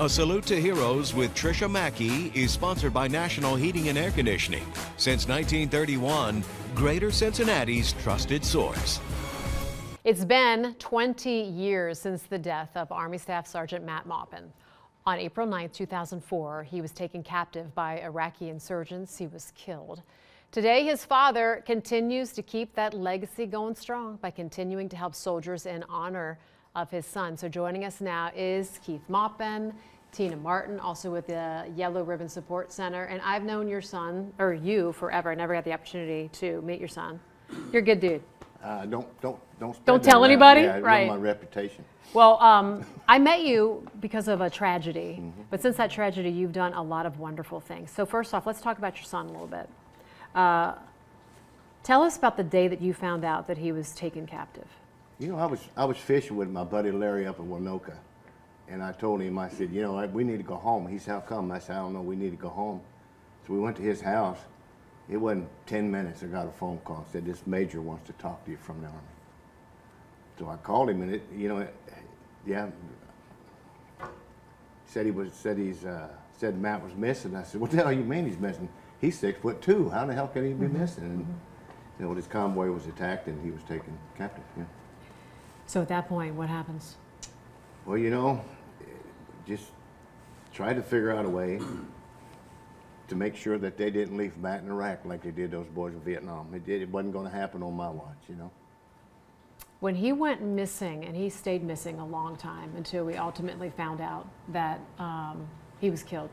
A Salute to Heroes with Tricia Mackey is sponsored by National Heating and Air Conditioning. Since 1931, Greater Cincinnati's trusted source. It's been 20 years since the death of Army Staff Sergeant Matt Maupin. On April 9, 2004, he was taken captive by Iraqi insurgents. He was killed. Today, his father continues to keep that legacy going strong by continuing to help soldiers in honor of his son. So joining us now is Keith Maupin, Tina Martin, also with the Yellow Ribbon Support Center. And I've known your son, or you, forever. I never got the opportunity to meet your son. You're a good dude. Don't tell anybody? Yeah, right. My reputation. Well, I met you because of a tragedy, but since that tragedy, you've done a lot of wonderful things. So first off, let's talk about your son a little bit. Tell us about the day that you found out that he was taken captive. You know, I was fishing with my buddy Larry up in Winoka, and I told him, I said, you know, we need to go home. He said, how come? I said, I don't know, we need to go home. So we went to his house. It wasn't 10 minutes, I got a phone call, said this major wants to talk to you from the Army. So I called him, and said Matt was missing. I said, what the hell you mean he's missing? He's 6'2". How the hell can he be missing? And, you know, his convoy was attacked and he was taken captive. Yeah. So at that point, what happens? Well, you know, just try to figure out a way to make sure that they didn't leave Matt in Iraq like they did those boys in Vietnam. It wasn't going to happen on my watch, you know. When he went missing, and he stayed missing a long time until we ultimately found out that he was killed.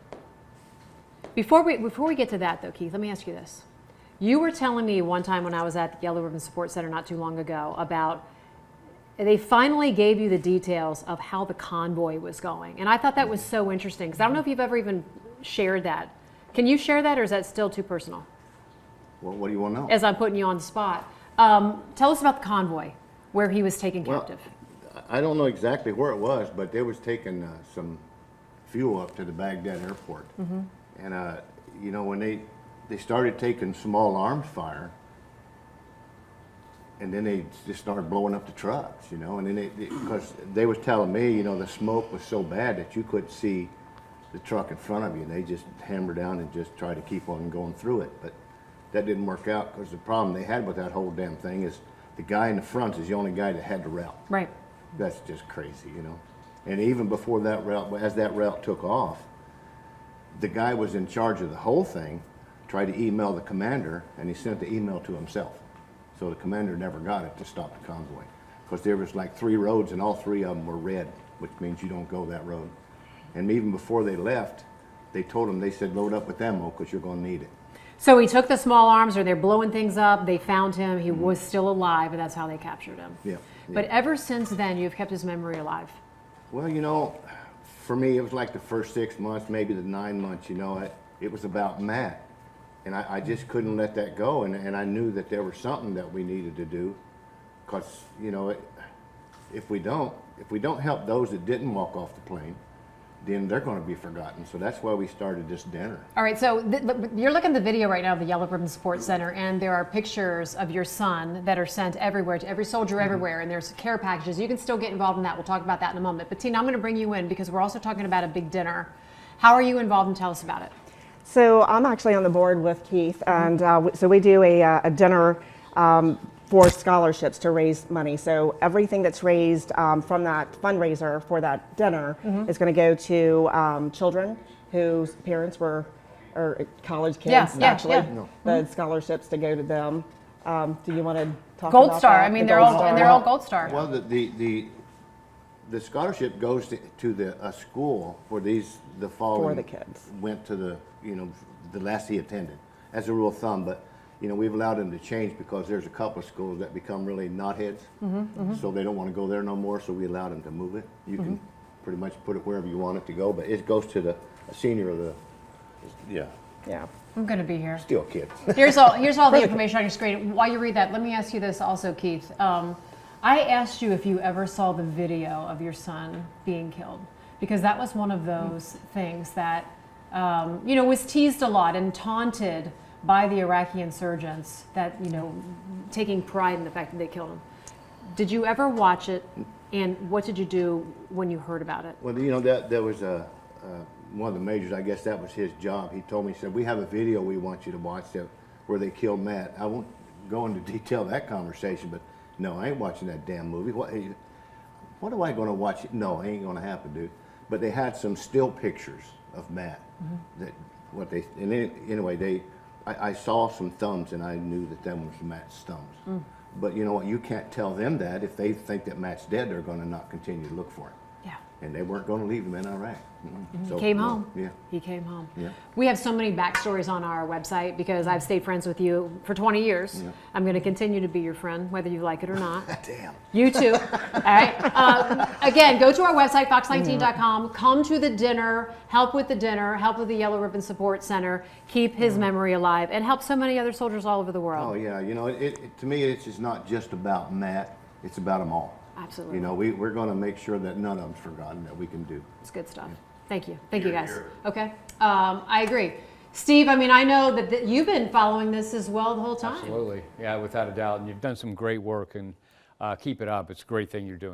Before we get to that, though, Keith, let me ask you this. You were telling me one time when I was at the Yellow Ribbon Support Center not too long ago about they finally gave you the details of how the convoy was going. And I thought that was so interesting because I don't know if you've ever even shared that. Can you share that, or is that still too personal? Well, what do you want to know? As I'm putting you on the spot. Tell us about the convoy where he was taken captive. I don't know exactly where it was, but they was taking some fuel up to the Baghdad airport. And, you know, when they started taking small arms fire, and then they just started blowing up the trucks, you know, and then because they was telling me, you know, the smoke was so bad that you couldn't see the truck in front of you, and they just hammered down and just tried to keep on going through it. But that didn't work out because the problem they had with that whole damn thing is the guy in the front is the only guy that had the route. Right. That's just crazy, you know. And even before that route, as that route took off, the guy was in charge of the whole thing, tried to email the commander, and he sent the email to himself. So the commander never got it to stop the convoy. Because there was like 3 roads, and all 3 of them were red, which means you don't go that road. And even before they left, they told him, they said, load up with ammo because you're going to need it. So he took the small arms, or they're blowing things up, they found him, he was still alive, and that's how they captured him. Yeah. But ever since then, you've kept his memory alive. Well, you know, for me, it was like the first 6 months, maybe the 9 months, you know, it was about Matt. And I just couldn't let that go, and I knew that there was something that we needed to do, because, you know, if we don't help those that didn't walk off the plane, then they're going to be forgotten. So that's why we started this dinner. All right, so you're looking at the video right now of the Yellow Ribbon Support Center, and there are pictures of your son that are sent everywhere, to every soldier everywhere, and there's care packages. You can still get involved in that. We'll talk about that in a moment. But Tina, I'm going to bring you in because we're also talking about a big dinner. How are you involved, and tell us about it? So I'm actually on the board with Keith, and so we do a dinner for scholarships to raise money. So everything that's raised from that fundraiser for that dinner is going to go to children whose parents were, or college kids actually. The scholarships to go to them. Do you want to talk Gold about Star. that? I mean, they're all Gold Star. Well, the scholarship goes to a school where the following for the kids went to the, you know, the last he attended, as a rule of thumb. But you know, we've allowed them to change because there's a couple of schools that become really knotheads, so they don't want to go there no more. So we allowed them to move it. You can pretty much put it wherever you want it to go, but it goes to a senior of the, Yeah. I'm going to be here. Still kids. Here's all the information on your screen. While you read that, let me ask you this also, Keith. I asked you if you ever saw the video of your son being killed, because that was one of those things that you know, was teased a lot and taunted by the Iraqi insurgents, that, you know, taking pride in the fact that they killed him. Did you ever watch it, and what did you do when you heard about it? Well, you know, there was a one of the majors, I guess that was his job. He told me, he said, we have a video we want you to watch where they killed Matt. I won't go into detail of that conversation, but no, I ain't watching that damn movie. What am I going to watch? No, it ain't going to happen, dude. But they had some still pictures of Matt. I saw some thumbs and I knew that them was Matt's thumbs. But you know what? You can't tell them that. If they think that Matt's dead, they're going to not continue to look for him. Yeah. And they weren't going to leave him in Iraq. He came home. Yeah. He came home. Yeah. We have so many backstories on our website because I've stayed friends with you for 20 years. Yeah. I'm going to continue to be your friend, whether you like it or not. Damn. You too. All right. Again, go to our website, fox19.com. Come to the dinner, help with the Yellow Ribbon Support Center, keep his memory alive, and help so many other soldiers all over the world. Oh, yeah. You know, to me, it's just not just about Matt. It's about them all. Absolutely. You know, we're going to make sure that none of them's forgotten, that we can do. It's good stuff. Thank you. Thank you, Here, guys. here. Okay. I agree. Steve, I mean, I know that you've been following this as well the whole time. Absolutely. Yeah, without a doubt. And you've done some great work, and keep it up. It's a great thing you're doing.